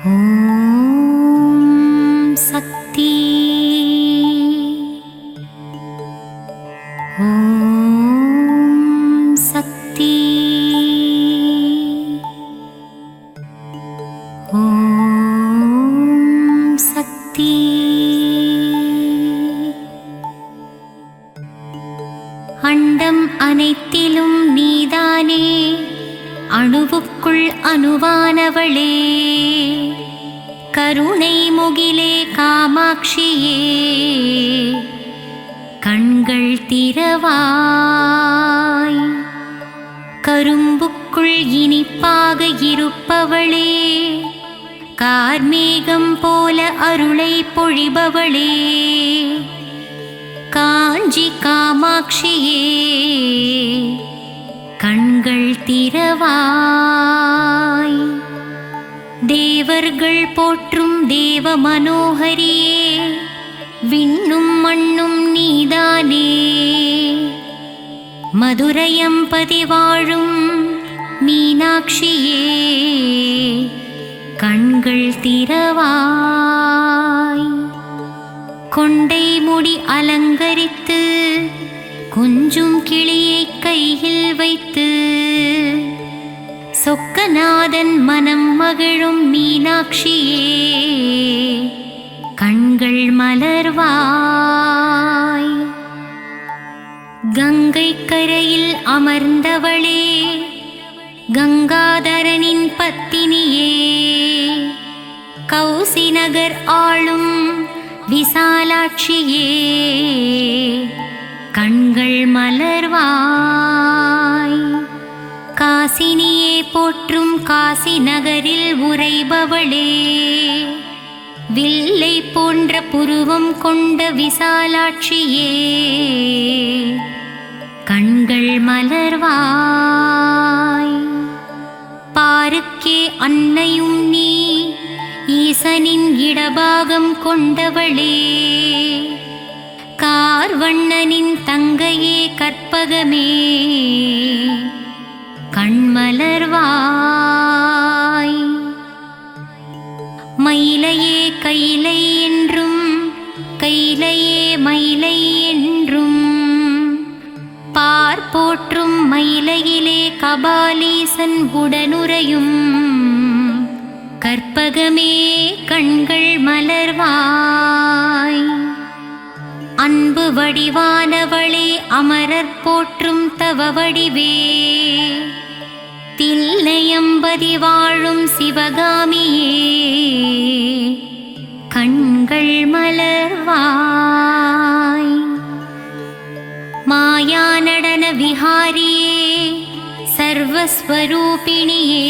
ஓம் சக்தி. ஓம் சக்தி. ஓம் சக்தி. அண்டம் அனைத்திலும் நீதானே, அணுவுக்குள் அணுவானவளே, கருணை முகிலே காமாட்சியே, கண்கள் திறவாய். கரும்புக்குள் இனிப்பாக இருப்பவளே, கார்மேகம் போல அருளை பொழிபவளே, காஞ்சி காமாட்சியே, கண்கள் திறவாய். தேவர்கள் போற்றும் தேவ மனோகரியே, விண்ணும் மண்ணும் நீதானே, மதுரையம்பதி வாழும் மீனாட்சியே, கண்கள் திறவாய். கொண்டை முடி அலங்கரித்து கொஞ்சும் கிளியை கையில் வைத்து, சொக்கநாதன் மனம் மகிழும் மீனாட்சியே, கண்கள் மலர்வாய். கங்கை கரையில் அமர்ந்தவளே, கங்காதரனின் பத்தினியே, கௌசி நகர் ஆளும் விசாலாட்சியே, கண்கள் மலர்வாய். காசினியே போற்றும் காசி நகரில் உறைபவளே, வில்லை போன்ற புருவம் கொண்ட விசாலாட்சியே, கண்கள் மலர்வாய். பாருக்கே அன்னையும் நீ, ஈசனின் இடபாகம் கொண்டவளே, கார்வண்ணனின் தங்கையே கற்பகமே, கண்மலர்வாய். மயிலையே கைலை என்றும், கைலையே மயிலை என்றும், பார்ப்போற்றும் மயிலையிலே கபாலீசன் உடனுறையும், கற்பகமே கண்கள் மலர்வாய். அன்பு வடிவானவளே, அமரர் போற்றும் தவ வடிவே, தில்லையம்பதி வாழும் சிவகாமியே, கண்கள் மலர்வாய். மாயா நடன விஹாரியே, சர்வஸ்வரூபிணியே,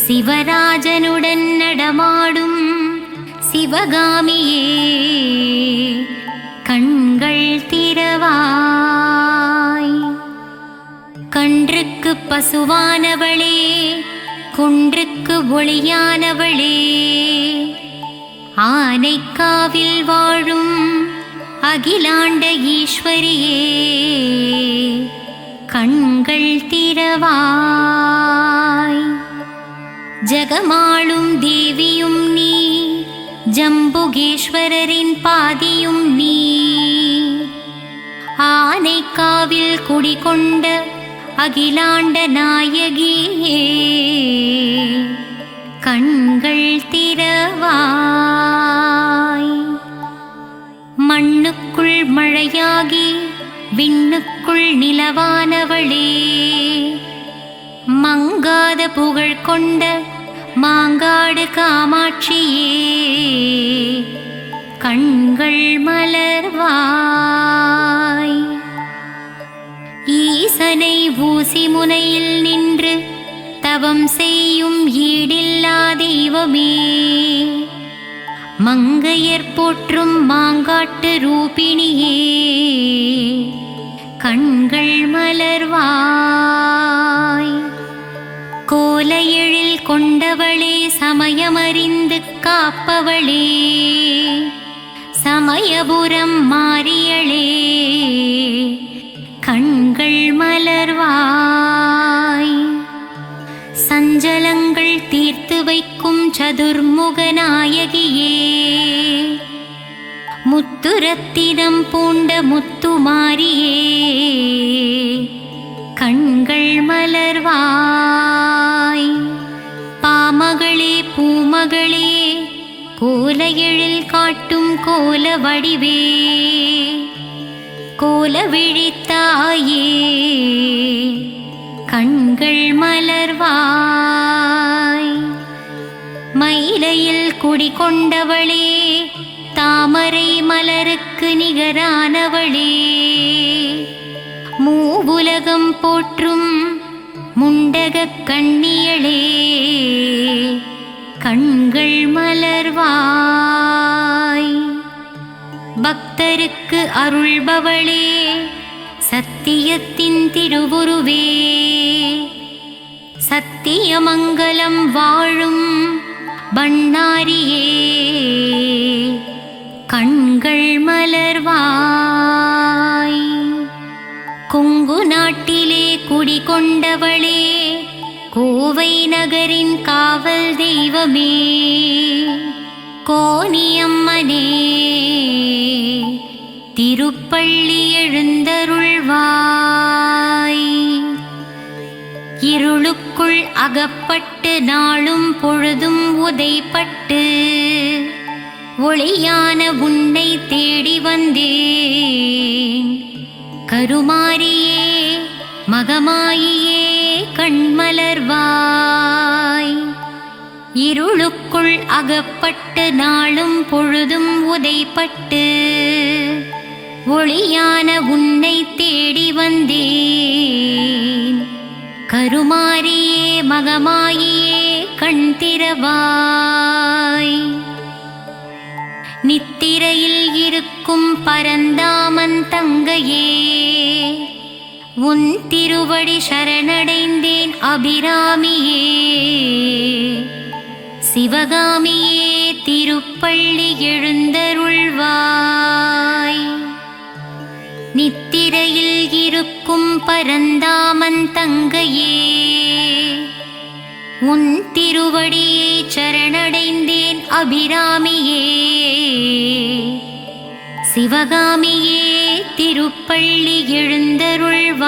சிவராஜனுடன் நடமாடும் சிவகாமியே, கண்கள் திறவாய். கன்றுக்கு பசுவானவளே, குன்றுக்கு ஒளியானவளே, ஆனைக்காவில் வாழும் அகிலாண்ட ஈஸ்வரியே, கண்கள் திறவாய். ஜகமாளும் தேவியும் நீ, ஜம்புகேஸ்வரரின் பாதியும் நீ, ஆனைக்காவில் குடிகொண்ட அகிலாண்ட நாயகியே, கண்கள் திறவாய். மண்ணுக்குள் மழையாகி விண்ணுக்குள் நிலவானவளே, மங்காத புகழ் கொண்ட மாங்காடு காமாட்சியே, கண்கள் மலர்வாய். ஈசனை ஊசி முனையில் நின்று தவம் செய்யும் ஈடில்லா தெய்வமே, மங்கையர் போற்றும் மாங்காட்டு ரூபிணியே, கண்கள் மலர்வாய். கோலையெழில் கொண்டவளே, சமயமறிந்து காப்பவளே, சமயபுரம் மாரியளே, கண்கள் மலர்வாய். சஞ்சலங்கள் தீர்த்து வை சதுர்முகநாயகியே, முத்துரத்தினம் பூண்ட முத்துமாரியே, கண்கள் மலர்வாய். பாமகளே பூமகளே, கோல எழில் காட்டும் கோல வடிவே, கோல விழித்தாயே, கண்கள் மலர்வாய். மயிலையில் குடிகொண்டவளே, தாமரை மலருக்கு நிகரானவளே, மூவுலகம் போற்றும் முண்டகக் கண்ணியளே, கண்கள் மலர்வாய். பக்தருக்கு அருள்பவளே, சத்தியத்தின் திருவுருவே, சத்தியமங்கலம் வாழும் பண்ணாரியே, கண்கள் மலர்வாய். கொங்கு நாட்டிலே குடிகொண்டவளே, கோவை நகரின் காவல் தெய்வமே, கோனியம்மனே, திருப்பள்ளி எழுந்தருள்வாய். இருளுக்குள் அகப்பட்டு நாளும் பொழுதும் உதைப்பட்டு ஒளியான உன்னை தேடி வந்தேன். கருமாரியே மகமாயியே, கண்மலர்வாய். இருளுக்குள் அகப்பட்டு நாளும் பொழுதும் உதைப்பட்டு ஒளியான உன்னை தேடி வந்தேன். கருமாரியே மகமாயியே, கண் திறவாய். நித்திரையில் இருக்கும் பரந்தாமன் தங்கையே, உன் திருவடி சரணடைந்தேன் அபிராமியே, சிவகாமியே, திருப்பள்ளி எழுந்தருள்வாய். நித்திரையில் இருக்கும் பரந்தாமன் தங்கையே, உன் திருவடியை சரணடைந்தேன் அபிராமியே, சிவகாமியே, திருப்பள்ளி எழுந்தருள்வாய்.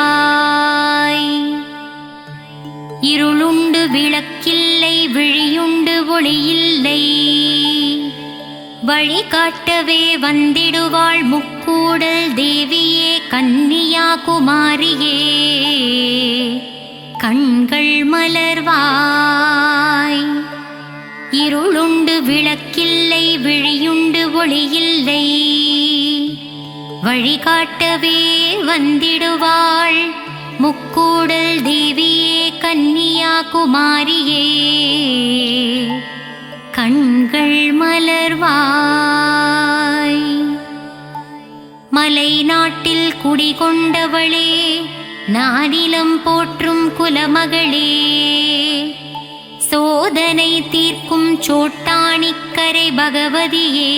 இருளுண்டு விளக்கில்லை, விழியுண்டு ஒளியில்லை, வழிகாட்டவே வந்திடுவாள் முக்கூடல் தேவியே, கன்னியாகுமாரியே, கண்கள் மலர்வாய். இருளுண்டு விளக்கில்லை, விழியுண்டு ஒளியில்லை, வழிகாட்டவே வந்திடுவாள் முக்கூடல் தேவியே, கன்னியாகுமாரியே, கண்கள் மலர்வாய். மலை நாட்டில் குடிகொண்டவளே, நானிலம் போற்றும் குலமகளே, சோதனை தீர்க்கும் சோட்டாணிக்கரை பகவதியே,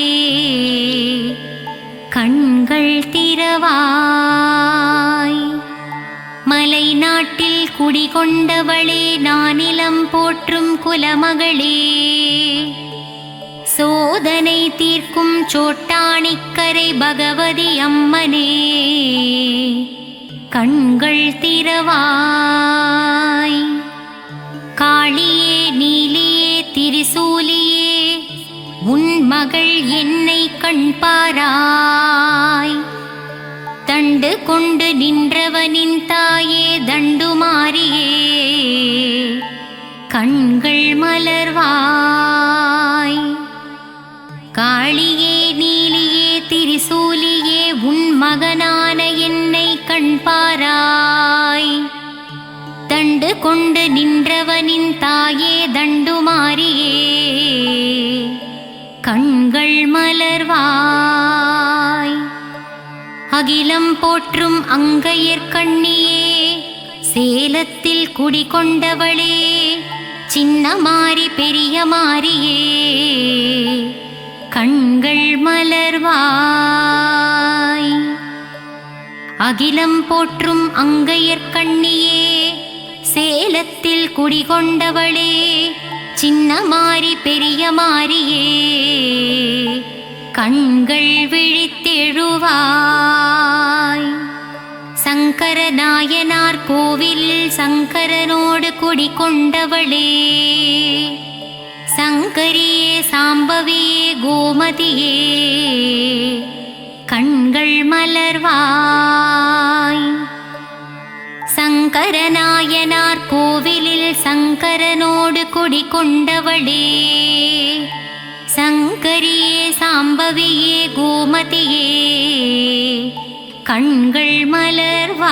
கண்கள் திறவாய். மலை நாட்டில் குடிகொண்டவளே, நானிலம் போற்றும் குலமகளே, சோதனை தீர்க்கும் சோட்டாணிக்கரை பகவதி அம்மனே, கண்கள் திறவாய். காளியே நீலியே திரிசூலியே, உன் மகள் என்னை கண்பாராய். தண்டு கொண்டு நின்றவனின் தாயே, தண்டுமாரியே, கண்கள் மலர்வாய். காளியே நீலியே திரிசூலியே, உன் மகனான என்னை கண்பாராய். தண்டு கொண்டு நின்றவனின் தாயே, தண்டுமாரியே, கண்கள் மலர்வாய். அகிலம் போற்றும் அங்கையர்கண்ணியே, சேலத்தில் குடிகொண்டவளே, சின்ன மாரி பெரிய மாரியே, கண்கள் மலர்வாய். அகிலம் போற்றும் அங்கையர்கண்ணியே, சேலத்தில் குடிகொண்டவளே, சின்ன மாறி பெரிய மாறியே கண்கள் விழித்தெழுவாய். சங்கர நாயனார் கோவிலில் சங்கரனோடு குடிகொண்டவளே, சங்கரியே சாம்பவியே கோமதியே கண்கள் மலர்வாய். சங்கரநாயனார் கோவிலில் சங்கரனோடு குடிகொண்டவளே, சங்கரியே சாம்பவியே கோமதியே கண்கள் மலர்வாய்.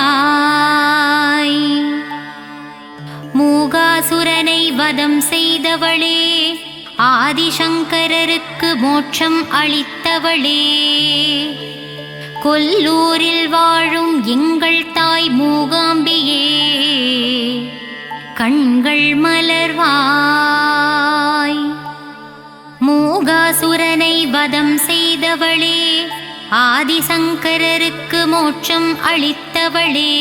மூகாசுரனை வதம் செய்தவளே, ஆதிசங்கரருக்கு மோட்சம் அளித்தவளே, கொல்லூரில் வாழும் எங்கள் தாய் மூகாம்பியே கண்கள் மலர்வாய். மூகாசுரனை வதம் செய்தவளே, ஆதிசங்கரருக்கு மோட்சம் அளித்தவளே,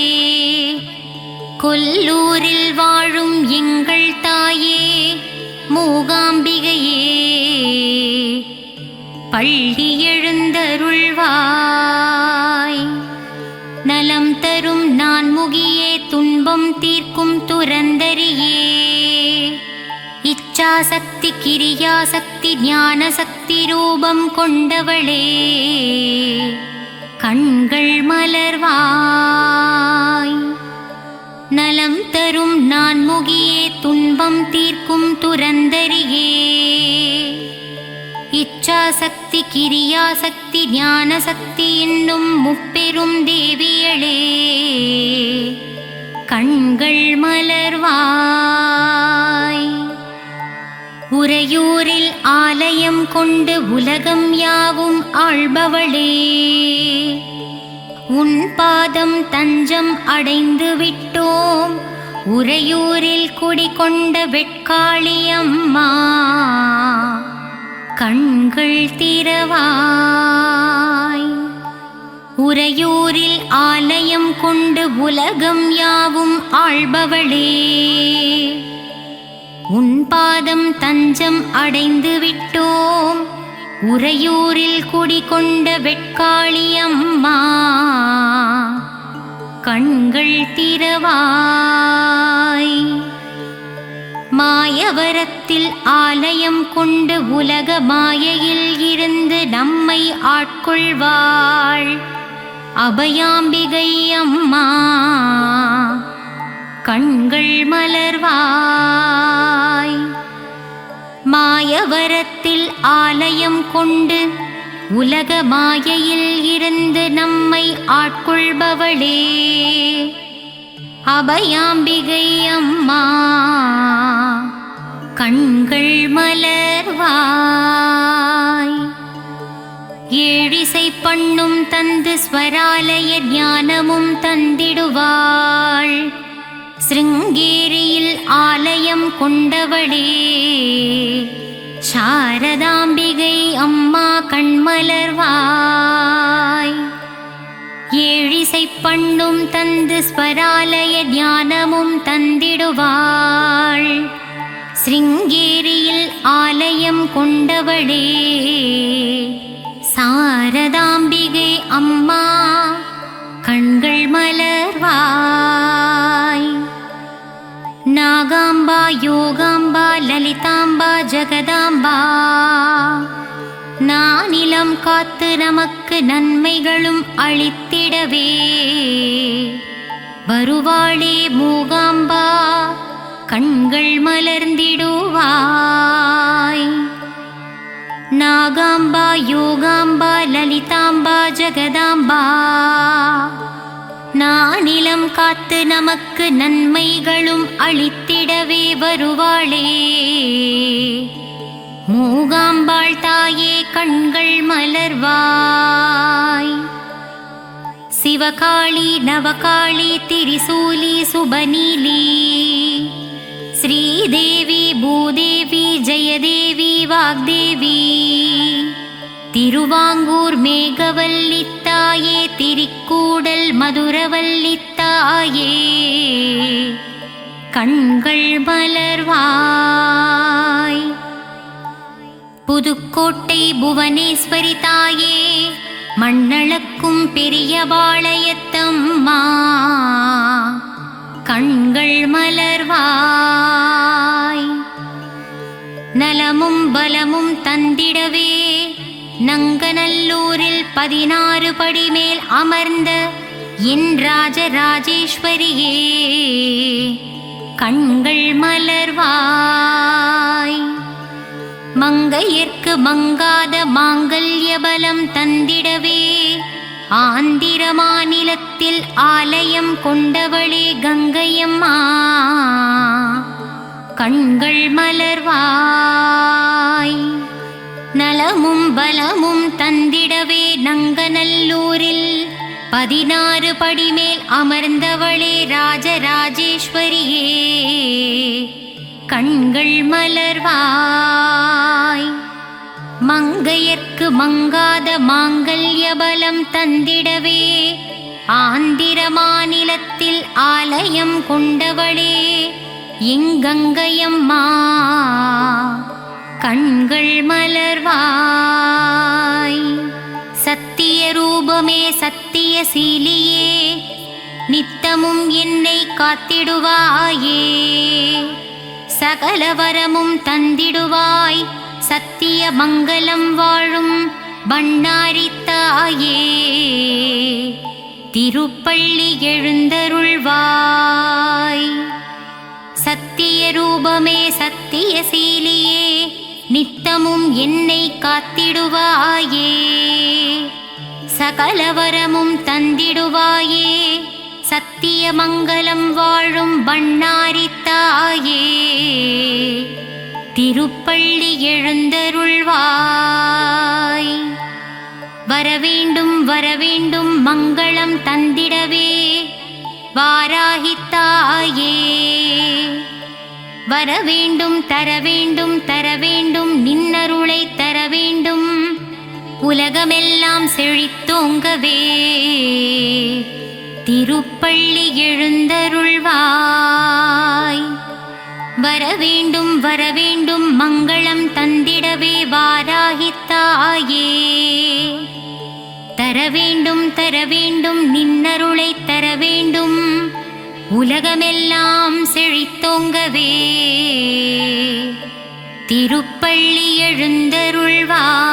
கொல்லூரில் வாழும் எங்கள் தாயே மூகாம்பிகையே பள்ளி எழுந்தருள்வாய். நலம் தரும் நான்முகியே துன்பம் தீர்க்கும் துரந்தரியே, இச்சாசக்தி கிரியாசக்தி ஞானசக்தி ரூபம் கொண்டவளே கண்கள் மலர்வாய். நலம் தரும் நான்முகியே துன்பம் தீர்க்கும் துரந்தரியே, இச்சாசக்தி கிரியாசக்தி ஞானசக்தி என்னும் முப்பெரும் தேவியளே கண்கள் மலர்வாய். உறையூரில் ஆலயம் கொண்டு உலகம் யாவும் ஆள்பவளே, உன் பாதம் தஞ்சம் அடைந்து விட்டோம். உறையூரில் குடிகொண்ட வெட்காளியம்மா கண்கள் திறவாய். உறையூரில் ஆலயம் கொண்டு உலகம் யாவும் ஆள்பவளே, உன் பாதம் தஞ்சம் அடைந்து விட்டோம். உறையூரில் குடிகொண்ட வெட்காளியம்மா கண்கள் திறவாய். மாயவரத்தில் ஆலயம் கொண்டு உலக மாயையில் இருந்து நம்மை ஆட்கொள்வாள் அபயாம்பிகை அம்மா கண்கள் மலர்வாய். மாயவரத்தில் ஆலயம் கொண்டு உலக மாயையில் இருந்து நம்மை ஆட்கொள்பவளே அபயாம்பிகை அம்மா கண்கள் மலர்வாய். ஏழிசை பண்ணும் தந்து ஸ்வராலய ஞானமும் தந்திடுவாள். சிருங்கேரியில் ஆலயம் கொண்டவளே சாரதாம்பிகை அம்மா கண்மலர்வாய். ஏழிசை பண்ணும் தந்து ஸ்வராலய ஞானமும் தந்திடுவாள். சிருங்கேரியில் ஆலயம் கொண்டவளே சாரதாம்பிகை அம்மா கண்கள் மலர்வாய். நாகாம்பா யோகாம்பா லலிதாம்பா ஜகதாம்பா நானிலம் காத்து நமக்கு நன்மைகளும் அளித்திடவே வருவாளே மூகாம்பா கண்கள் மலர்ந்திடுவாய். நாகாம்பா யோகாம்பா லலிதாம்பா ஜகதாம்பா நானிலம் காத்து நமக்கு நன்மைகளும் அளித்திடவே வருவாளே மூகாம்பாள் தாயே கண்கள் மலர்வாய். சிவகாளி நவகாளி திரிசூலி சுபநீலி ஸ்ரீதேவி பூதேவி ஜெயதேவி வாக்தேவி திருவாங்கூர் மேகவல்லித்தாயே திரிக்கூடல் மதுரவல்லித்தாயே கண்கள் மலர்வாய். புதுக்கோட்டை புவனேஸ்வரி தாயே, மண்ணளக்கும் பெரிய பாளையத்தம்மா, கண்கள் மலர்வாய். நலமும் பலமும் தந்திடவே நங்கநல்லூரில் 16 படி மேல் அமர்ந்த என் ராஜராஜேஸ்வரியே, கண்கள் மலர்வாய். மங்கையர்க்கு மங்காத மாங்கல்ய பலம் தந்திடவே ஆந்திர மாநிலத்தில் ஆலயம் கொண்டவளே கங்கையம்மா, கண்கள் மலர்வாய். நலமும் பலமும் தந்திடவே நங்கநல்லூரில் 16 படி மேல் அமர்ந்தவளே ராஜராஜேஸ்வரியே, கண்கள் மலர்வாய். மங்கையர்க்கு மங்காத மாங்கல்ய பலம் தந்திடவே ஆந்திர மாநிலத்தில் ஆலயம் கொண்டவளே எங்கங்கையம்மா, கண்கள் மலர்வாய். சத்திய ரூபமே சத்திய சீலியே, நித்தமும் என்னை காத்திடுவாயே, சகல வரமும் தந்திடுவாய், சத்திய மங்களம் வாழும் பண்ணாரி தாயே, திருப்பள்ளி எழுந்தருள்வாய். சத்திய ரூபமே சத்திய சீலியே, நித்தமும் என்னை காத்திடுவாயே, சகல வரமும் தந்திடுவாயே, சத்திய மங்களம் வாழும் பண்ணாரி தாயே, திருப்பள்ளி எழுந்தருள்வாய். வரவேண்டும் வரவேண்டும் மங்களம் தந்திடவே வாராகி தாயே, வரவேண்டும் தரவேண்டும் தரவேண்டும் நின்னருளை தரவேண்டும், உலகமெல்லாம் செழித்தோங்கவே திருப்பள்ளி எழுந்தருள்வாய். வரவேண்டும் வரவேண்டும் மங்களம் தந்திடவே வாராகி தாயே, தரவேண்டும் தரவேண்டும் நின்னருளை தரவேண்டும், உலகமெல்லாம் செழித்தோங்கவே திருப்பள்ளி எழுந்தருள்வாய்.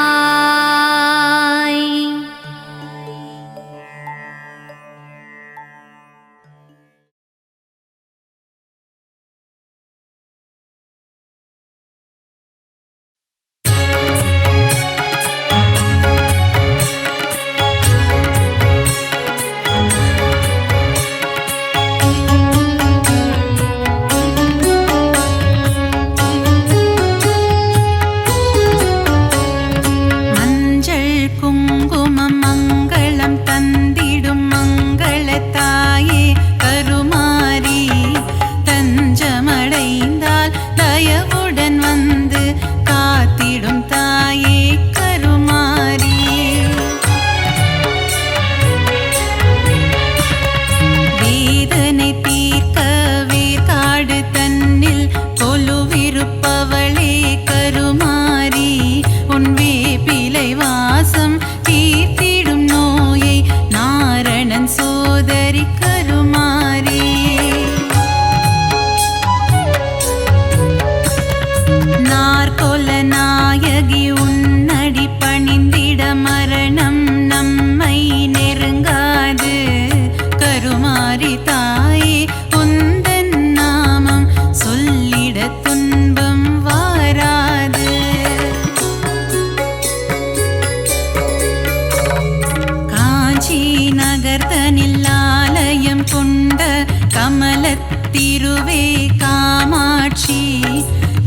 திருவே காமாட்சி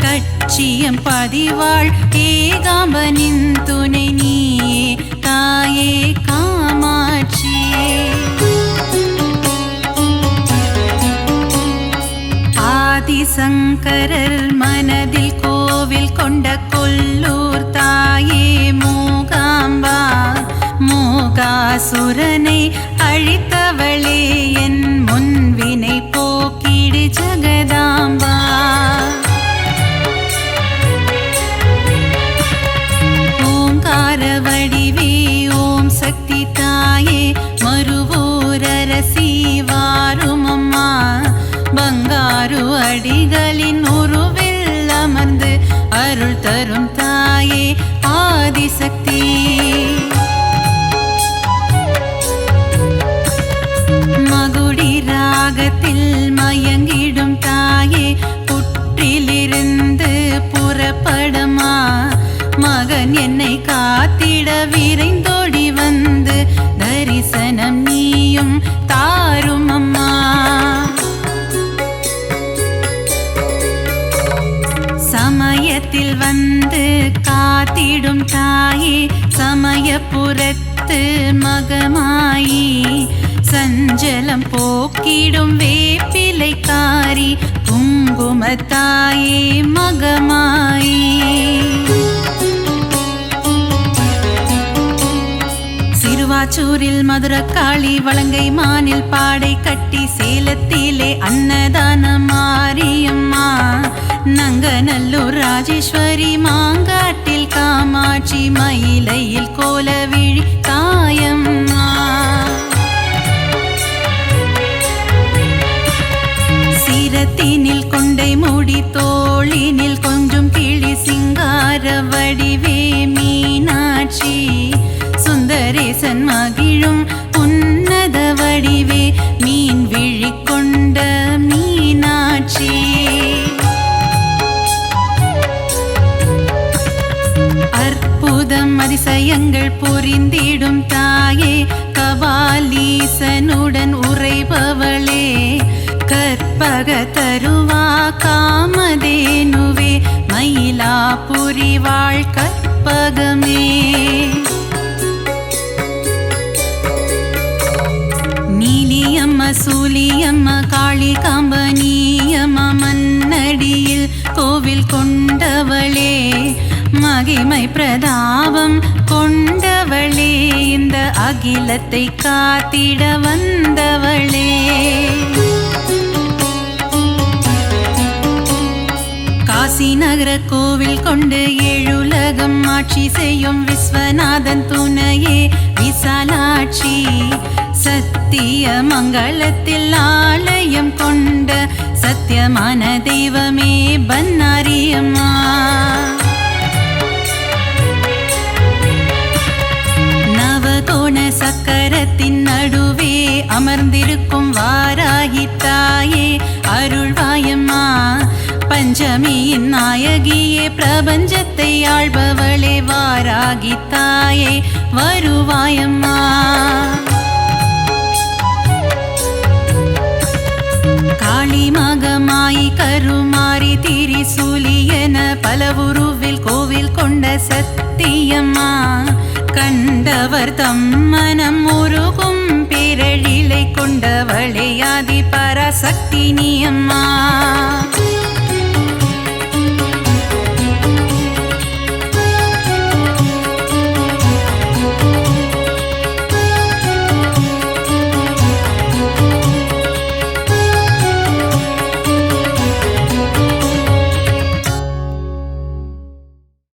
கட்சியம் பதிவாள் ஏகாம்பனின் துணை நீயே தாயே காமாட்சி. ஆதிசங்கரர் மனதில் கோவில் கொண்ட கொல்லூர் தாயே மூகாம்பா, மூகாசுரனை அழித்தவளே என் முன்வினை போக்கிடு ஜகதாம்பா. அங்காரு அடிகளின் உருவில் அமர்ந்து அருள் தரும் தாயே ஆதிசக்தி. மகுடி ராகத்தில் மயங்கிடும் தாயே புற்றிலிருந்து புறப்படமா. மகன் என்னை காத்திட விரைந்தோடி வந்து தரிசனம் நீயும் தாரும் அம்மா. சமயத்தில் வந்து காத்திடும் தாயே சமயபுரத்து மகமாயி. சஞ்சலம் போக்கிடும் வேப்பிலைக்காரி குங்குமத்தாயே மகமாயி. சிறுவாச்சூரில் மதுரக்காளி வலங்கை மானில் பாடை கட்டி சேலத்திலே அன்னதான மாரியம்மா. நங்கநல்லூர் ராஜேஸ்வரி மாங்காட்டில் காமாட்சி மயிலையில் கோலவிழி தாயம்மா. சிரத்தினில் கொண்டை மூடி தோளினில் கொஞ்சம் கிளி சிங்கார வடிவே மீனாட்சி. சுந்தரேசன் மகிழும் உன்னத வடிவே மீன் விழி கொண்ட மீனாட்சி. அற்புதம் அதிசயங்கள் புரிந்திடும் தாயே கபாலீசனுடன் உறைபவளே. கற்பக தருவா காமதேனுவே மயிலாபுரி வாழ் கற்பகமே. நீலியம்ம சூலியம்ம காளி காம்பனியம்ம மன்னடியில் கோவில் கொண்டவளே. மகிமை பிரதாபம் கொண்டவளே இந்த அகிலத்தை காத்திட வந்தவளே. காசி நகர கோவில் கொண்டு ஏழுலகம் ஆட்சி செய்யும் விஸ்வநாதன் துணையே விசாலாட்சி. சத்திய மங்களத்தில் ஆலயம் கொண்ட சத்தியமான தெய்வமே பன்னாரியம்மா. நவகோண சக்கரத்தின் நடுவே அமர்ந்திருக்கும் வாராகி தாயே அருள்வாயம்மா. பஞ்சமியின் நாயகியே பிரபஞ்சத்தை ஆள்பவளே வாராகி தாயே வருவாயம்மா. காளி மகமாயி கருமாரி திரிசூலியன பலவுருவில் கோவில் கொண்ட சத்தியம்மா. கண்டவர் தம்மனம் உருகும் பிறழிலை கொண்டவளே ஆதி பராசக்தி நீ அம்மா.